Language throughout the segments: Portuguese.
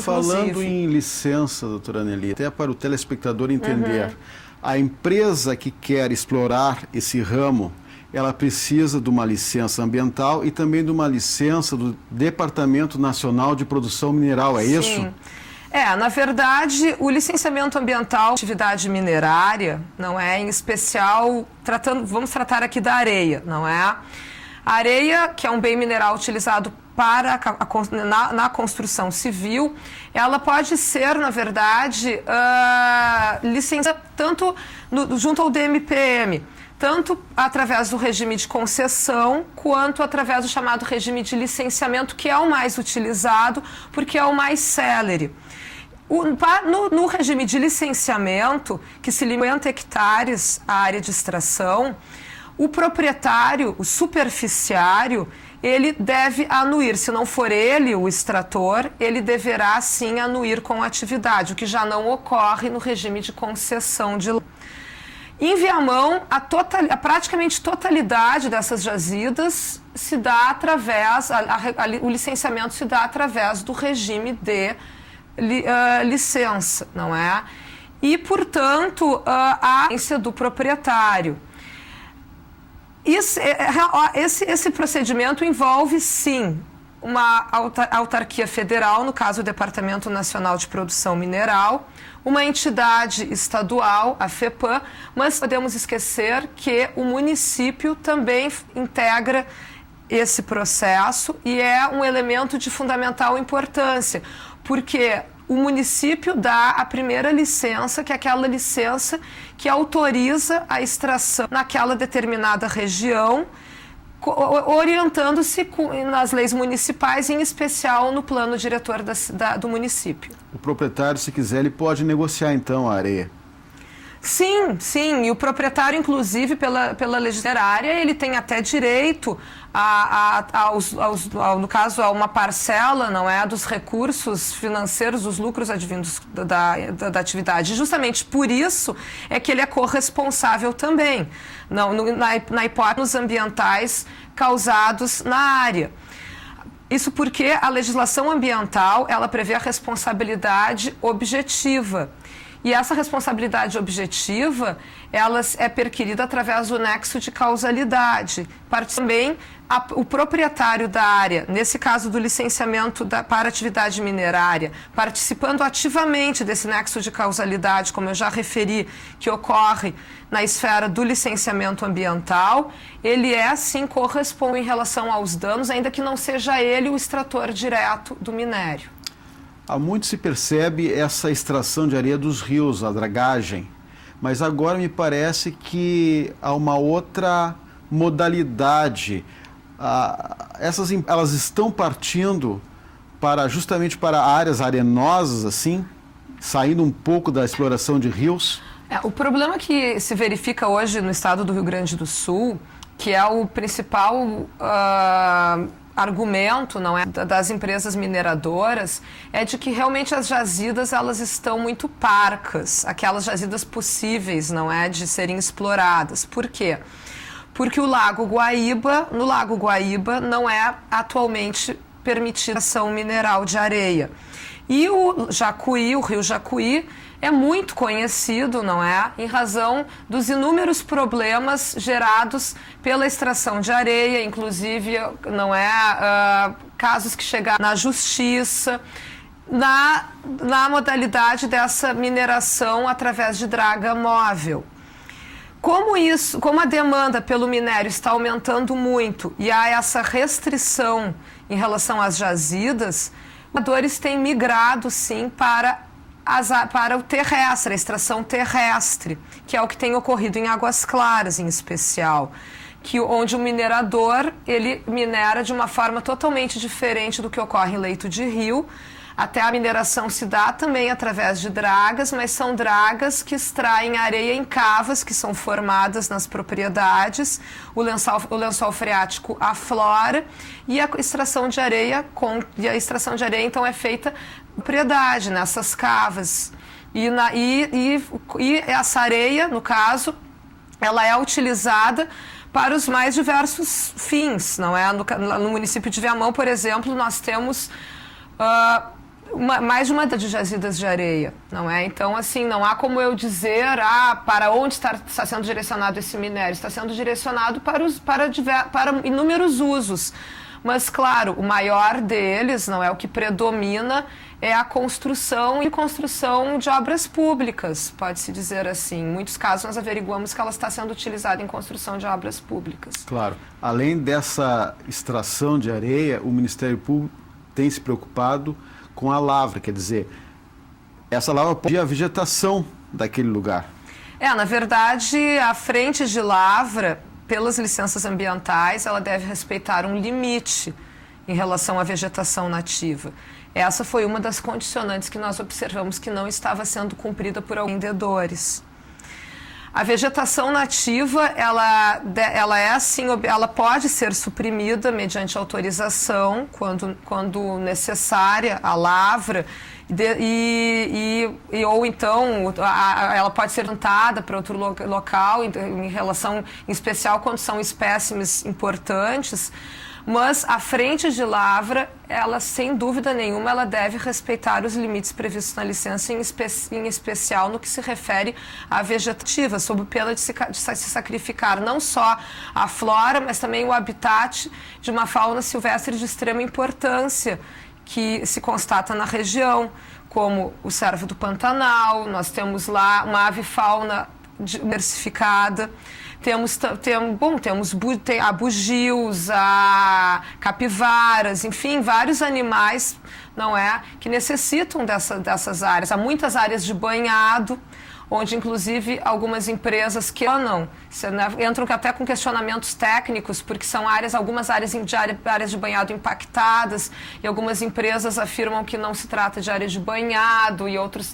Falando em licença, doutora Nelly, até para o telespectador entender, a empresa que quer explorar esse ramo, ela precisa de uma licença ambiental e também de uma licença do Departamento Nacional de Produção Mineral, é Sim. isso? Na verdade, o licenciamento ambiental, atividade minerária, não é, em especial, vamos tratar aqui da areia, não é? A areia, que é um bem mineral utilizado na construção civil, ela pode ser, na verdade, licenciada tanto junto ao DMPM, tanto através do regime de concessão, quanto através do chamado regime de licenciamento, que é o mais utilizado, porque é o mais célere. No regime de licenciamento, que se limita a 50 hectares a área de extração, o proprietário, o superficiário, ele deve anuir. Se não for ele o extrator, ele deverá sim anuir com a atividade, o que já não ocorre no regime de concessão de. Em Viamão, a praticamente totalidade dessas jazidas se dá através, o licenciamento se dá através do regime de licença, não é? E, portanto, a licença do proprietário. Esse procedimento envolve, sim, uma autarquia federal, no caso o Departamento Nacional de Produção Mineral, uma entidade estadual, a FEPAM, mas podemos esquecer que o município também integra esse processo e é um elemento de fundamental importância, porque o município dá a primeira licença, que é aquela licença que autoriza a extração naquela determinada região, orientando-se nas leis municipais, em especial no plano diretor do município. O proprietário, se quiser, ele pode negociar, então, a areia? Sim, sim. E o proprietário, inclusive, pela legislação, ele tem até direito, no caso, a uma parcela, não é, dos recursos financeiros, dos lucros advindos da atividade. Justamente por isso é que ele é corresponsável também, na hipótese dos ambientais causados na área. Isso porque a legislação ambiental, ela prevê a responsabilidade objetiva. E essa responsabilidade objetiva, ela é perquirida através do nexo de causalidade. Também o proprietário da área, nesse caso do licenciamento para atividade minerária, participando ativamente desse nexo de causalidade, como eu já referi, que ocorre na esfera do licenciamento ambiental, ele sim, corresponde em relação aos danos, ainda que não seja ele o extrator direto do minério. Há muito se percebe essa extração de areia dos rios, a dragagem, mas agora me parece que há uma outra modalidade. Elas estão partindo justamente para áreas arenosas, assim, saindo um pouco da exploração de rios? O problema que se verifica hoje no estado do Rio Grande do Sul, que é o principal argumento, não é, das empresas mineradoras, é de que realmente as jazidas, elas estão muito parcas, aquelas jazidas possíveis, não é, de serem exploradas. Por quê? Porque no Lago Guaíba não é atualmente permitida a extração mineral de areia. E o Rio Jacuí, é muito conhecido, não é? Em razão dos inúmeros problemas gerados pela extração de areia, inclusive, não é? Casos que chegaram na justiça, na modalidade dessa mineração através de draga móvel. Como a demanda pelo minério está aumentando muito e há essa restrição em relação às jazidas, os mineradores têm migrado, sim, para o terrestre, a extração terrestre, que é o que tem ocorrido em Águas Claras, em especial, onde o minerador, ele minera de uma forma totalmente diferente do que ocorre em leito de rio. Até a mineração se dá também através de dragas, mas são dragas que extraem areia em cavas que são formadas nas propriedades, o lençol freático aflora e a extração de areia, então é feita na propriedade, nessas cavas. E essa areia, no caso, ela é utilizada para os mais diversos fins, não é? No município de Viamão, por exemplo, nós temos mais de uma de jazidas de areia, não é? Então, assim, não há como eu dizer para onde está sendo direcionado esse minério. Está sendo direcionado para inúmeros usos. Mas, claro, o maior deles, não é o que predomina, é a construção de obras públicas, pode-se dizer assim. Em muitos casos, nós averiguamos que ela está sendo utilizada em construção de obras públicas. Claro. Além dessa extração de areia, o Ministério Público tem se preocupado com a lavra, quer dizer, essa lavra pode ir a vegetação daquele lugar. Na verdade, a frente de lavra, pelas licenças ambientais, ela deve respeitar um limite em relação à vegetação nativa. Essa foi uma das condicionantes que nós observamos que não estava sendo cumprida por alguns empreendedores. A vegetação nativa, ela é assim, ela pode ser suprimida mediante autorização, quando necessária, a lavra, ou então ela pode ser plantada para outro local, em relação, em especial quando são espécimes importantes. Mas a frente de lavra, ela, sem dúvida nenhuma, ela deve respeitar os limites previstos na licença, em especial no que se refere à vegetativa, sob pena de se sacrificar não só a flora, mas também o habitat de uma fauna silvestre de extrema importância, que se constata na região, como o cervo do Pantanal. Nós temos lá uma avifauna diversificada. Temos bugios, capivaras, enfim, vários animais, não é, que necessitam dessas áreas. Há muitas áreas de banhado, onde inclusive algumas empresas entram até com questionamentos técnicos, porque são algumas áreas de banhado impactadas, e algumas empresas afirmam que não se trata de área de banhado, e outros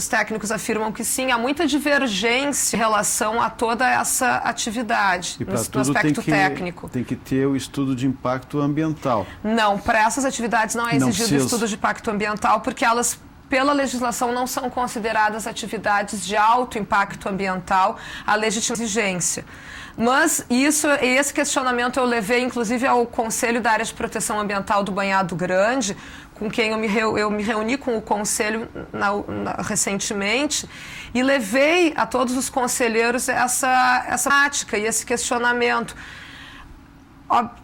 técnicos afirmam que sim. Há muita divergência em relação a toda essa atividade, no aspecto técnico. Tem que ter o estudo de impacto ambiental. Não, para essas atividades não é exigido estudo de impacto ambiental, porque elas, pela legislação, não são consideradas atividades de alto impacto ambiental, a legítima exigência. Mas esse questionamento eu levei, inclusive, ao Conselho da Área de Proteção Ambiental do Banhado Grande, com quem eu me reuni com o Conselho recentemente, e levei a todos os conselheiros essa prática e esse questionamento.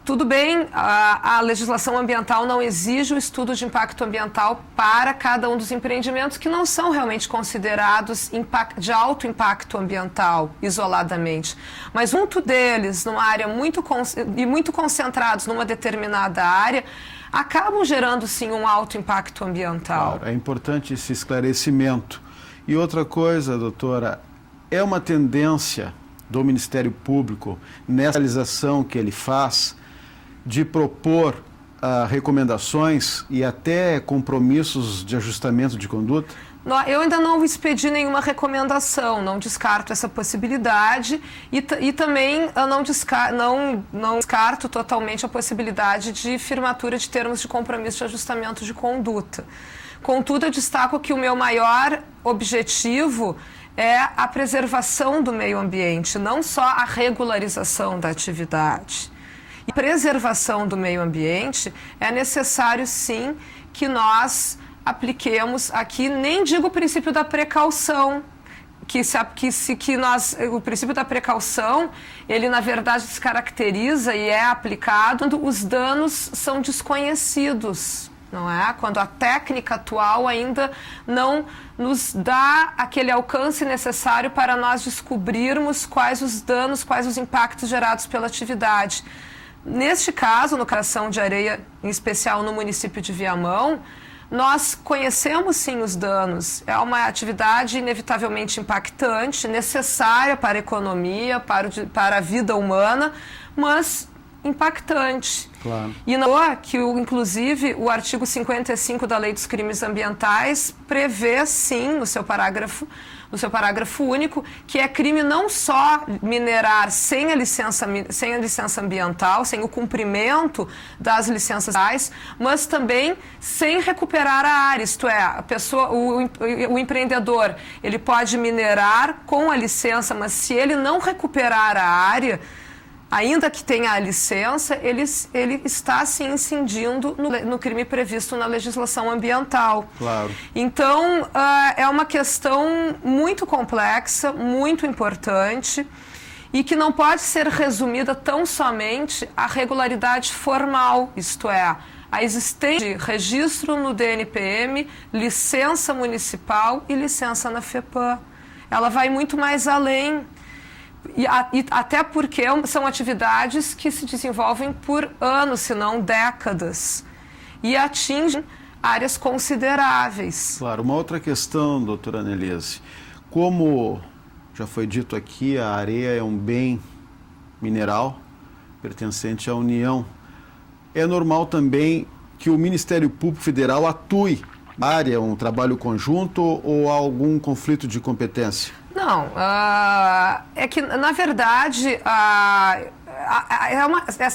Tudo bem, a legislação ambiental não exige o estudo de impacto ambiental para cada um dos empreendimentos que não são realmente considerados de alto impacto ambiental, isoladamente. Mas muito deles, numa área muito concentrados numa determinada área, acabam gerando, sim, um alto impacto ambiental. Claro, é importante esse esclarecimento. E outra coisa, doutora, é uma tendência do Ministério Público, nessa realização que ele faz, de propor recomendações e até compromissos de ajustamento de conduta? Eu ainda não expedi nenhuma recomendação, não descarto essa possibilidade e também não descarto totalmente a possibilidade de firmatura de termos de compromisso de ajustamento de conduta. Contudo, eu destaco que o meu maior objetivo é a preservação do meio ambiente, não só a regularização da atividade. E a preservação do meio ambiente é necessário, sim, que nós apliquemos aqui, nem digo o princípio da precaução, o princípio da precaução, ele na verdade se caracteriza e é aplicado quando os danos são desconhecidos. Não é? Quando a técnica atual ainda não nos dá aquele alcance necessário para nós descobrirmos quais os danos, quais os impactos gerados pela atividade. Neste caso, no Coração de Areia, em especial no município de Viamão, nós conhecemos sim os danos. É uma atividade inevitavelmente impactante, necessária para a economia, para a vida humana, mas impactante. Claro. E que, inclusive, o artigo 55 da Lei dos Crimes Ambientais prevê, sim, no seu parágrafo único, que é crime não só minerar sem a licença ambiental, sem o cumprimento das licenças ambientais, mas também sem recuperar a área. Isto é, o empreendedor, ele pode minerar com a licença, mas se ele não recuperar a área ainda que tenha a licença, ele está se incidindo no crime previsto na legislação ambiental. Claro. Então, é uma questão muito complexa, muito importante, e que não pode ser resumida tão somente à regularidade formal, isto é, a existência de registro no DNPM, licença municipal e licença na FEPAM. Ela vai muito mais além, e até porque são atividades que se desenvolvem por anos, se não décadas, e atingem áreas consideráveis. Claro, uma outra questão, doutora Anelise, como já foi dito aqui, a areia é um bem mineral pertencente à União. É normal também que o Ministério Público Federal atue na área, um trabalho conjunto ou algum conflito de competência? Não, é que, na verdade,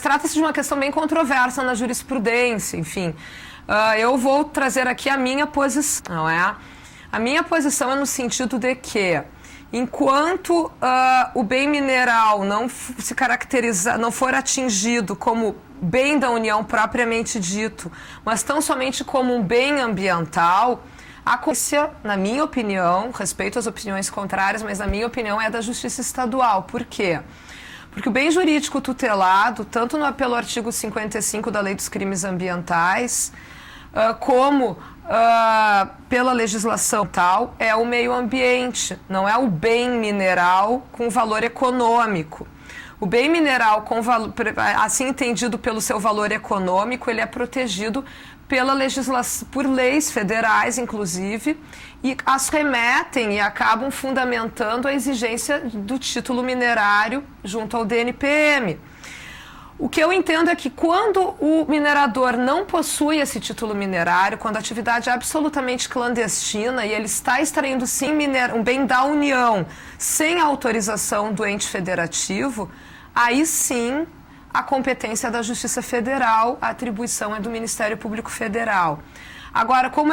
trata-se de uma questão bem controversa na jurisprudência, enfim. Eu vou trazer aqui a minha posição, não é? A minha posição é no sentido de que, enquanto o bem mineral não se caracterizar, não for atingido como bem da União propriamente dito, mas tão somente como um bem ambiental, a competência, na minha opinião, respeito às opiniões contrárias, mas na minha opinião é da Justiça Estadual. Por quê? Porque o bem jurídico tutelado, tanto pelo artigo 55 da Lei dos Crimes Ambientais, como pela legislação tal, é o meio ambiente, não é o bem mineral com valor econômico. O bem mineral, assim entendido pelo seu valor econômico, ele é protegido pela legislação, por leis federais, inclusive, e as remetem e acabam fundamentando a exigência do título minerário junto ao DNPM. O que eu entendo é que quando o minerador não possui esse título minerário, quando a atividade é absolutamente clandestina e ele está extraindo sim um bem da União sem autorização do ente federativo, aí sim a competência é da Justiça Federal, a atribuição é do Ministério Público Federal. Agora, como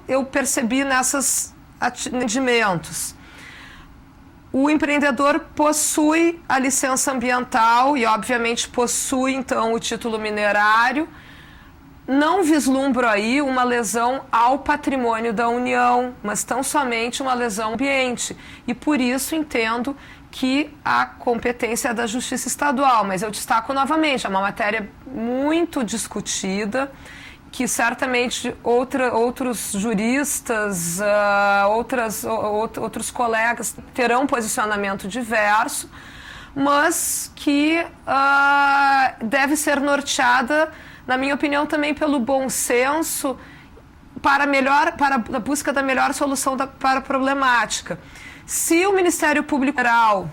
eu percebi nesses atendimentos, o empreendedor possui a licença ambiental e, obviamente, possui, então, o título minerário. Não vislumbro aí uma lesão ao patrimônio da União, mas tão somente uma lesão ao ambiente. E, por isso, entendo que a competência é da Justiça Estadual. Mas eu destaco novamente, é uma matéria muito discutida, que certamente outros juristas, outros colegas terão um posicionamento diverso, mas que deve ser norteada, na minha opinião, também pelo bom senso para a busca da melhor solução para a problemática. Se o Ministério Público Federal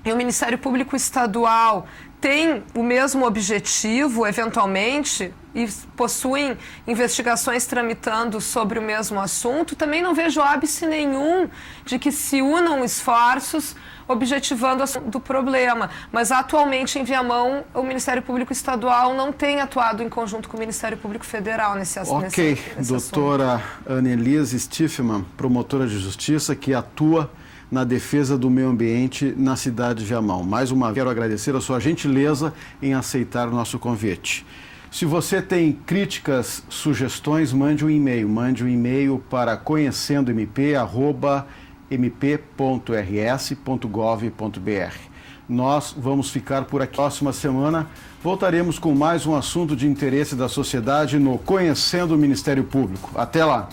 e o Ministério Público Estadual têm o mesmo objetivo, eventualmente, e possuem investigações tramitando sobre o mesmo assunto, também não vejo óbice nenhum de que se unam esforços objetivando do problema. Mas, atualmente, em Viamão, o Ministério Público Estadual não tem atuado em conjunto com o Ministério Público Federal nesse assunto. Ok, doutora Anelise Stiffman, promotora de justiça, que atua na defesa do meio ambiente na cidade de Viamão. Mais uma vez, quero agradecer a sua gentileza em aceitar o nosso convite. Se você tem críticas, sugestões, mande um e-mail para conhecendo-mp@mp.rs.gov.br. Nós vamos ficar por aqui. Próxima semana voltaremos com mais um assunto de interesse da sociedade no Conhecendo o Ministério Público. Até lá!